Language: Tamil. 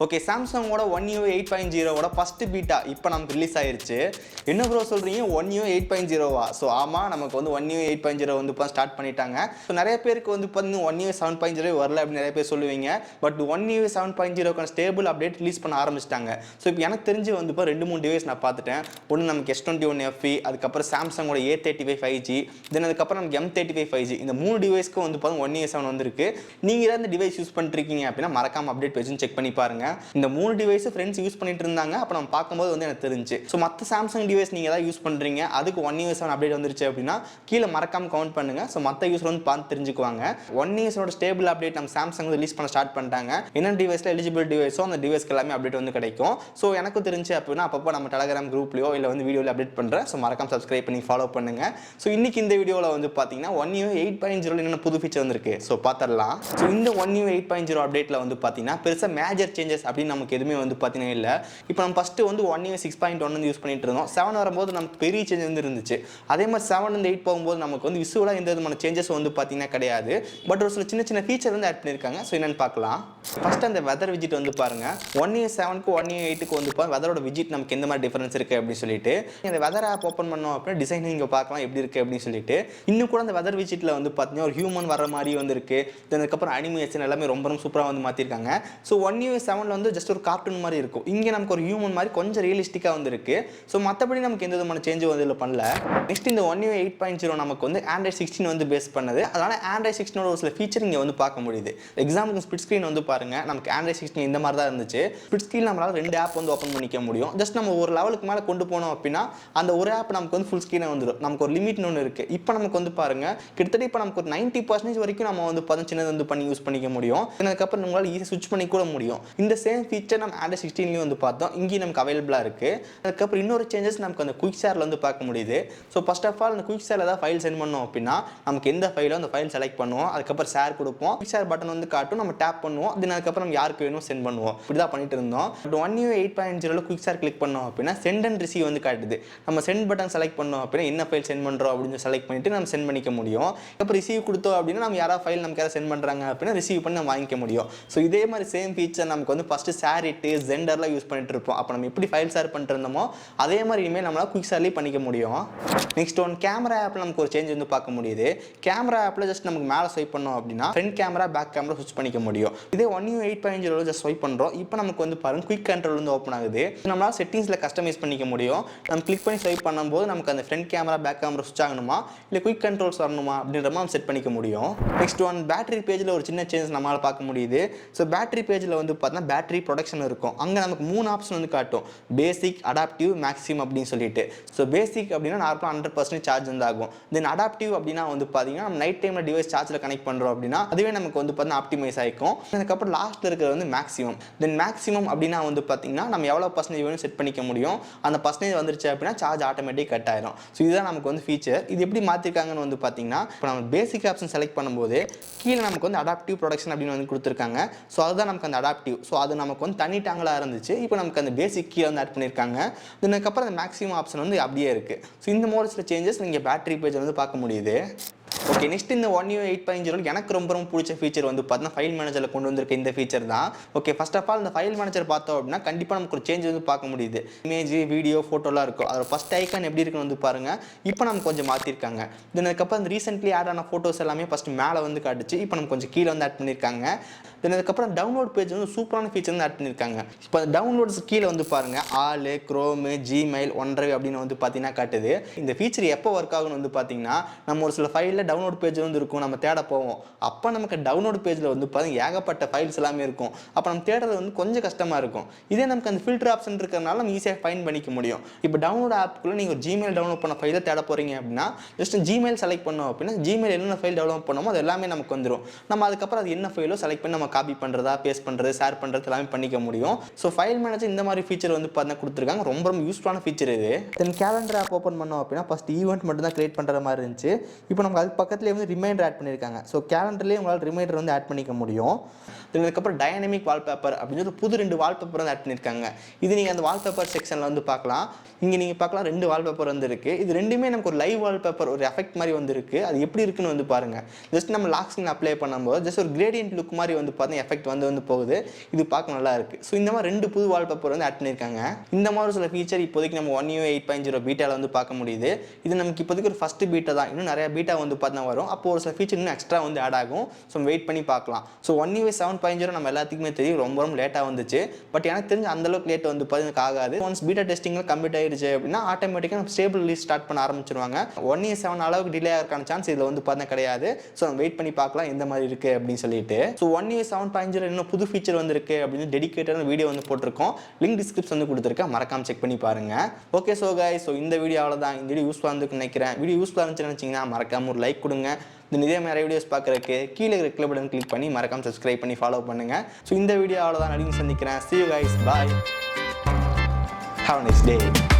ஓகே சாம்சங்கோட ஒன் யூ 8.0ஓட ஃபஸ்ட்டு பீட்டா இப்போ நமக்கு ரிலீஸ் ஆயிருச்சு. என்ன ப்ரோ சொல்கிறீங்க, ஒன் யூ 8.0வா? ஸோ ஆமாம், நமக்கு வந்து ஒன் யூ 8.0 வந்து இப்போ ஸ்டார்ட் பண்ணிட்டாங்க. ஸோ நிறைய பேருக்கு வந்து பார்த்தீங்கன்னா ஒன் யூ 7.0 வரல அப்படின்னு நிறைய பேர் சொல்லுவீங்க. பட் ஒன் யூ 7.0க்கான ஸ்டேபிள் அப்டேட் ரிலீஸ் பண்ண ஆரம்பிச்சிட்டாங்க. ஸோ இப்போ எனக்கு தெரிஞ்சு வந்து இப்போ 2-3 டிவைஸ் நான் பார்த்துட்டேன். ஒன்று நமக்கு S21 FE, அதுக்கப்புறம் சாம்சங்கோட A35 5G, தென் அதுக்கப்புறம் நமக்கு M35 5G. இந்த 3 டிவைஸ்க்கு வந்து பார்த்தீங்கன்னா ஒன் யூ 7 வந்துருக்கு. நீங்கள் ஏதாவது இந்த டிவைஸ் யூஸ் பண்ணிருக்கீங்க அப்படின்னா மறக்காம அப்டேட் பேஜ் செக் பண்ணி பாருங்க. இந்த 3 டிவைஸ் ஃப்ரெண்ட்ஸ் யூஸ் பண்ணிட்டு இருந்தாங்க. அப்போ நம்ம பார்க்கும்போது வந்து எனக்கு தெரிஞ்சு. ஸோ மற்ற சாம்சங் டிவைஸ் நீங்கள் ஏதாவது யூஸ் பண்ணுறீங்க, அதுக்கு ஒன் யூ 7 அப்டேட் வந்துருச்சு அப்படின்னா கீழே மறக்காம கவுண்ட் பண்ணுங்க. ஸோ மற்ற யூஸர் வந்து பார்த்து தெரிஞ்சுக்குவாங்க. ஒன் யூ 7ஓட ஸ்டேபிள் அப்டேட் நம்ம சாம்சங் ரிலீஸ் பண்ண ஸ்டார்ட் பண்ணிட்டாங்க. என்ன டிவைஸ்ல எலிஜிபிள் டிவைஸோ அந்த டிவைஸ்க்கு எல்லாமே அப்டேட் வந்து கிடைக்கும். ஸோ எனக்கு தெரிஞ்சு அப்படின்னா அப்பப்போ நம்ம டெலகிராம் குரூப்லையோ இல்லை வந்து வீடியோவில் அப்டேட் பண்ணுறேன். ஸோ மறக்காம சப்ஸ்கிரைப் பண்ணி ஃபாலோ பண்ணுங்க. ஸோ இன்னைக்கு இந்த வீடியோவில் வந்து பார்த்தீங்கன்னா ஒன் யூ 8.0 என்னென்ன புது ஃபீச்சர் வந்திருக்கு ஸோ பார்த்துடலாம். ஸோ இந்த ஒன் யூ 8.0 அப்டேட்டில் வந்து பார்த்தீங்கன்னா பெருசாக மேஜர் சேஞ்சஸ் அப்படின்னு நமக்கு எதுவுமே வந்து பார்த்தீங்கன்னா இல்லை. இப்போ நம்ம ஃபஸ்ட்டு வந்து ஒன் யூ 6.1 வந்து யூஸ் பண்ணிட்டு இருந்தோம். 7 வரும்போது நமக்கு பெரிய சேஞ்ச் வந்து இருந்துச்சு. அதே மாதிரி 7 வந்து 8 போகும்போது நமக்கு வந்து விசுவலாக எந்த விதமான சேஞ்சஸ் வந்து பார்த்தீங்கன்னா கிடையாது. பட் ஒரு சில சின்ன சின்ன ஃபீச்சர் வந்து ஆட் பண்ணியிருக்காங்க. ஸோ என்னென்னு பார்க்கலாம். ஃபஸ்ட்டு அந்த வெதர் விஜிட் வந்து பாருங்கள். ஒன் யூ 7க்கு ஒன் யூ 8க்கு வந்து வெதரோட விஜிட் நமக்கு எந்த மாதிரி டிஃபரன்ஸ் இருக்குது அப்படின்னு சொல்லிட்டு இந்த வெதர் ஆப் ஓப்பன் பண்ணோம் அப்படின்னா டிசைன் நீங்கள் பார்க்கலாம் எப்படி இருக்குது அப்படின்னு சொல்லிட்டு. இன்னும் கூட அந்த வெதர் விஜிட்டில் வந்து பார்த்தீங்கன்னா ஒரு ஹியூமன் வர மாதிரி வந்து இருக்குது. அதுக்கப்புறம் அனிமேஷன் எல்லாமே ரொம்ப ரொம்ப சூப்பராக வந்து மாற்றிருக்காங்க. ஸோ ஒன் யூ 7 வந்து ஜஸ்ட் ஒரு கார்ட்டூன் மாதிரி இருக்கும். இங்கே நமக்கு ஒரு ஹியூமன் மாதிரி கொஞ்சம் ரியலிஸ்டிக்காக வந்து இருக்கு. ஸோ மற்றபடி நமக்கு எந்த விதமான சேஞ்ச் வந்து இதில் பண்ணல. நெக்ஸ்ட் இந்த ஒன் யூ 8.0 நமக்கு வந்து Android 16 வந்து பேஸ் பண்ணது. அதனால Android 16ஓட ஒரு சில ஃபீச்சர் இங்கே வந்து பார்க்க முடியுது. எக்ஸாம்பிளுக்கு ஸ்பிட் ஸ்க்ரீன் வந்து பாருங்க. நமக்கு Android 16 இந்த மாதிரி தான் இருந்துச்சு. ஸ்பிட் ஸ்க்ரீன் நம்மளால 2 ஆப் வந்து ஓப்பன் பண்ணிக்க முடியும். ஜஸ்ட் நம்ம ஒரு லெவலுக்கு மேலே கொண்டு போனோம் அப்படின்னா அந்த ஒரு ஆப் நமக்கு வந்து ஃபுல் ஸ்க்ரீனாக வந்துடும். நமக்கு ஒரு லிமிட்னு ஒன்று இருக்கு. இப்போ நமக்கு வந்து பாருங்க கிட்டத்தட்ட இப்போ நமக்கு ஒரு 90% வரைக்கும் நம்ம வந்து பார்த்தா சின்னது வந்து பண்ணி யூஸ் பண்ணிக்க முடியும். அதுக்கப்புறம் நம்மளால ஈஸியாக ஸ்விட்ச் பண்ணி கூட முடியும். இந்த சேம் ஃபீச்சர் நம்ம Android 16 வந்து பார்த்தோம். இங்கேயும் நமக்கு அவைலபிளாக இருக்குது. அதுக்கப்புறம் இன்னொரு சேஞ்சஸ் நமக்கு அந்த குயிக் ஷேரில் வந்து பார்க்க முடியுது. ஸோ ஃபர்ஸ்ட் ஆஃப் ஆல் அந்த குயிக் ஷேரில் ஏதாவது ஃபைல் சென்ட் பண்ணோம் அப்படின்னா நமக்கு எந்த ஃபைலோ அந்த ஃபைல் செலக்ட் பண்ணுவோம். அதுக்கப்புறம் ஷேர் கொடுப்போம். குயிக் ஷேர் பட்டன் வந்து காட்டும். நம்ம டேப் பண்ணுவோம். தென் அதுக்கப்புறம் நம்ம யாருக்கு வேணும் சென்ட் பண்ணுவோம். இப்படி தான் பண்ணிட்டு இருந்தோம். But one you 8.0 quick share click பண்ணோம் அப்படின்னா சென்ட் அண்ட் ரிசீவ் வந்து காட்டுது. நம்ம சென்ட் பட்டன் செலக்ட் பண்ணோம் அப்படின்னா என்ன ஃபைல் சென்ட் பண்ணுறோம் அப்படின்னு செலக்ட் பண்ணிட்டு நம்ம சென்ட் பண்ணிக்க முடியும். அப்புறம் ரிசீவ் கொடுத்தோம் அப்படின்னா நம்ம யாராவது ஃபைல் நமக்கு யாராவது சென்ட் பண்ணுறாங்க அப்படின்னா ரிசீவ் பண்ணி நம்ம வாங்கிக்க முடியும். ஸோ இதே மாதிரி சேம் ஃபீச்சர் நமக்கு வந்து ஃபஸ்ட்டு ஷேரிட்டு ஜெண்டர்லாம் யூஸ் பண்ணிட்டு இருப்போம். அப்போ நம்ம எப்படி ஃபைல் ஷேர் பண்ணிட்டு இருந்தோமோ அதே மாதிரி இனிமேல் நம்மளால் குயிக் ஷேர்லேயே பண்ணிக்க முடியும். நெக்ஸ்ட் ஒன் கேமரா ஆப்பில் நமக்கு ஒரு சேஞ்ச் வந்து பார்க்க முடியுது. கேமரா ஆப்பில் ஜஸ்ட் நமக்கு மேலே ஸ்வைப் பண்ணோம் அப்படின்னா ஃப்ரண்ட் கேமரா பேக் கேமரா ஸ்விட்ச் பண்ணிக்க முடியும். இதே ஒன் யூ 8.0 ஜஸ்ட் ஸ்வைப் பண்ணுறோம். இப்போ நமக்கு வந்து பாருங்க குயிக் கண்ட்ரோல் வந்து ஓப்பன் ஆகுது. நம்மளால் செட்டிங்ஸில் கஸ்டமைஸ் பண்ணிக்க முடியும். நம்ம கிளிக் பண்ணி ஸ்வைப் பண்ணும்போது நமக்கு அந்த ஃப்ரண்ட் கேமரா பேக் கேமரா ஸ்விட்ச் ஆகணுமா இல்லை குயிக் கண்ட்ரோல்ஸ் வரணுமா அப்படின்ற மாதிரி செட் பண்ணிக்க முடியும். நெக்ஸ்ட் ஒன் பேட்டரி பேஜில் ஒரு சின்ன சேஞ்ச் நம்மளால் பார்க்க முடியுது. ஸோ பேட்டரி பேஜில் வந்து பார்த்தீங்கன்னா பேட்டரி ப்ரொடக்ஷன் இருக்கும். அங்கே நமக்கு 3 ஆப்ஷன் வந்து காட்டும். பேசிக், அடாப்டிவ், மேக்ஸிமம் அப்படின்னு சொல்லிட்டு. ஸோ பேசிக் அப்படின்னா நார்மலாக 100% சார்ஜ் வந்து ஆகும். தென் அடாப்டிவ் அப்படின்னா வந்து பார்த்தீங்கன்னா நம்ம நைட் டைமில் டிவைஸ் சார்ஜில் கனெக்ட் பண்ணுறோம் அப்படின்னா அதுவே நமக்கு வந்து பார்த்தீங்கன்னா ஆப்டிமைஸ் ஆகிக்கும். அதுக்கப்புறம் லாஸ்ட்டில் இருக்கிறது வந்து மேக்ஸிமம். தென் மேக்ஸிமம் அப்படின்னா வந்து பார்த்தீங்கன்னா நம்ம எவ்வளோ பர்சன்டேஜ் வேணும் செட் பண்ணிக்க முடியும். அந்த பர்சன்டேஜ் வந்துருச்சு அப்படின்னா சார்ஜ் ஆட்டோமேட்டிக் கட் ஆயிரும். ஸோ இதுதான் நமக்கு வந்து ஃபீச்சர். இது எப்படி மாற்றிருக்காங்கன்னு வந்து பார்த்தீங்கன்னா இப்போ நம்ம பேசிக் ஆப்ஷன் செலக்ட் பண்ணும்போது கீழே நமக்கு வந்து அடாப்டிவ் ப்ரொடக்ஷன் அப்படின்னு வந்து கொடுத்துருக்காங்க. ஸோ அதுதான் நமக்கு அந்த அடாப்டிவ். ஸோ அது நமக்கு வந்து தனி டாங்கலாக இருந்துச்சு. இப்போ நமக்கு அந்த பேசிக் கீழே வந்து ஆட் பண்ணியிருக்காங்க. அதுக்கப்புறம் அந்த மேக்ஸிமம் ஆப்ஷன் வந்து அப்படியே இருக்குது. ஸோ இந்த மாதிரி சில சேஞ்சஸ் நீங்கள் பேட்டரி பேஜில் வந்து பார்க்க முடியுது. ஓகே, நெக்ஸ்ட் இந்த ஒன் யூ 8.0 எனக்கு ரொம்ப ரொம்ப பிடிச்ச ஃபீச்சர் வந்து பார்த்தீங்கன்னா ஃபைல் மேனேஜரில் கொண்டு வந்திருக்க இந்த ஃபீச்சர் தான். ஓகே, ஃபர்ஸ்ட் ஆஃப் ஆல் இந்த ஃபைல் மேனேஜர் பார்த்தோம் அப்படின்னா கண்டிப்பாக நமக்கு ஒரு சேஞ்ச் வந்து பார்க்க முடியுது. இமேஜ், வீடியோ, ஃபோட்டோலாம் இருக்கும். அதோட ஃபஸ்ட் ஐக்கான் எப்படி இருக்குன்னு வந்து பாருங்கள். இப்போ நமக்கு கொஞ்சம் மாற்றிருக்காங்க. தென் அதுக்கப்புறம் இந்த ரீசென்ட்லி ஆட் ஆன ஃபோட்டோஸ் எல்லாமே ஃபஸ்ட்டு மேலே வந்து காட்டுச்சு. இப்போ நமக்கு கொஞ்சம் கீழே வந்து ஆட் பண்ணியிருக்காங்க. தென் அதுக்கப்புறம் டவுன்லோட் பேஜ் வந்து சூப்பரான ஃபீச்சர் வந்து ஆட் பண்ணியிருக்காங்க. இப்போ அந்த டவுன்லோட்ஸ் கீழே வந்து பாருங்கள் ஆலு, குரோமு, ஜிமெயில், ஒன்ட்ரைவ் அப்படின்னு வந்து பார்த்தீங்கன்னா காட்டுது. இந்த ஃபீச்சர் எப்போ ஒர்க் ஆகுன்னு வந்து பார்த்தீங்கன்னா நம்ம ஒரு சில ஃபைலில் டவுன்லோட் பேஜ் வந்து இருக்கும். நம்ம தேட போவோம். அப்போ நமக்கு டவுன்லோட் பேஜில் வந்து பார்த்தீங்கன்னா ஏகப்பட்ட ஃபைல்ஸ் எல்லாமே இருக்கும். அப்போ நம்ம தேடுறது வந்து கொஞ்சம் கஷ்டமாக இருக்கும். இதே நமக்கு அந்த ஃபில்டர் ஆப்ஷன் இருக்கிறதுனால நம்ம ஈஸியாக ஃபைண்ட் பண்ணிக்க முடியும். இப்போ டவுன்லோட் ஆப்புக்குள்ளே நீங்கள் ஒரு ஜிமெயில் டவுன்லோட் பண்ண ஃபைலை தேட போகிறீங்க அப்படின்னா ஜஸ்ட் ஜிமெயில் செலக்ட் பண்ணோம் அப்படின்னா ஜிமெயில் என்னென்ன ஃபைல் டவுன்லோட் பண்ணோமோ அது எல்லாமே நமக்கு வந்துடும். நம்ம அதுக்கப்புறம் அது என்ன ஃபைலோ செலக்ட் பண்ணி நம்ம காப்பி பண்ணுறதா, பேஸ்ட் பண்ணுறது, ஷேர் பண்ணுறது எல்லாமே பண்ணிக்க முடியும். ஸோ ஃபைல் மேனேஜர் இந்த மாதிரி ஃபீச்சர் வந்து பார்த்தீங்கன்னா கொடுத்துருக்காங்க. ரொம்ப ரொம்ப யூஸ்ஃபுல்லான ஃபீச்சர் இது. தென் கேலண்டர் ஆப் ஓப்பன் பண்ணோம் அப்படின்னா ஃபஸ்ட் ஈவெண்ட் மட்டும் தான் கிரியேட் பண்ணுற மாதிரி இருந்துச்சு. இப்போ நமக்கு அதுக்கு பக்கத்துலேயே வந்து ரிமைண்டர் ஆட் பண்ணியிருக்காங்க. ஸோ கேலண்டர்லேயே உங்களால் ரிமைண்டர் வந்து ஆட் பண்ணிக்க முடியும். அதுக்கப்புறம் டைனமிக் வால்பேப்பர் அப்படின்னு சொல்லி புது 2 வால்பேப்பர் வந்து ஆட் பண்ணியிருக்காங்க. இது நீங்கள் அந்த வால்பேப்பர் செக்ஷனில் வந்து பார்க்கலாம். இங்கே நீங்கள் பார்க்கலாம் 2 வால்பேப்பர் வந்து இருக்குது. இது ரெண்டுமே நமக்கு ஒரு லைவ் வால்பேப்பர் ஒரு எஃபெக்ட் மாதிரி வந்து இருக்குது. அது எப்படி இருக்குன்னு வந்து பாருங்கள். ஜஸ்ட் நம்ம லாக் ஸ்க்ரீன் அப்ளை பண்ணும்போது ஜஸ்ட் ஒரு கிரேடியன்ட் லுக் மாதிரி வந்து பார்த்தீங்கன்னா எஃபெக்ட் வந்து போகுது. இது பார்க்க நல்லா இருக்குது. ஸோ இந்த மாதிரி 2 புது வால்பேப்பர் வந்து ஆட் பண்ணியிருக்காங்க. இந்த மாதிரி சில ஃபீச்சர் இப்போதைக்கு நம்ம 1UI 8.0 பீட்டாவில் வந்து பார்க்க முடியுது. இது நமக்கு இப்போதைக்கு ஒரு ஃபஸ்ட்டு பீட்டா தான். இன்னும் நிறைய பீட்டா வந்து பார்த்தீங்கன்னா வரும். அப்போ ஒரு சில ஃபீச்சர் இன்னும் எக்ஸ்ட்ரா வந்து ஆட் ஆகும். ஸோ வெயிட் பண்ணி பார்க்கலாம். ஸோ 1UI 7.0 நம்ம எல்லாத்துக்குமே தெரியும் ரொம்ப லேட்டாக வந்துச்சு. பட் எனக்கு தெரிஞ்ச அந்தளவுக்கு லேட் வந்து பார்த்தீங்கன்னா ஆகாது. ஒன்ஸ் பீட்டா டெஸ்டிங்கில் கம்ப்ளீட் ஆயிடுச்சு அப்படின்னா ஆட்டோமேட்டிக்காக நம்ம ஸ்டேபிள் ரிலீஸ் ஸ்டார்ட் பண்ண ஆரம்பிச்சிருவாங்க. 1UI 7 அளவுக்கு டிலே ஆகிறதுக்கான சான்ஸ் இதில் வந்து பார்த்தா கிடையாது. ஸோ நம்ம வெயிட் பண்ணி பார்க்கலாம் எந்த மாதிரி இருக்குது அப்படின்னு சொல்லிட்டு. ஸோ 1UI 7.0 இன்னும் புது ஃபீச்சர் வந்திருக்கு அப்படின்னு டெடிகேட்டடான வீடியோ வந்து போட்டிருக்கோம். லிங்க் டிஸ்கிரிப்ஷன் வந்து கொடுத்துருக்கேன். மறக்காம செக் பண்ணி பாருங்க. ஓகே ஸோ கைஸ், ஸோ இந்த வீடியோ அவ்வளோதான். இந்த வீடியோ யூஸ்ஃபுல்லாக இருந்துன்னு நினைக்கிறேன். வீடியோ யூஸ்ஃபுல்லாக இருந்துச்சுன்னு நினச்சிங்கன்னா மறக்காம ஒரு லைக் கொடுங்க. இதே நிறைய வீடியோஸ் பார்க்குறதுக்கு கீழே இருக்கிற கிளிக் பட்டன் கிளிக் பண்ணி மறக்காம சப்ஸ்கிரைப் பண்ணி ஃபாலோ பண்ணுங்க. ஸோ இந்த வீடியோ அவ்வளோதான். நடிகை சந்திக்கிறேன். See you guys. Bye. Have a nice day.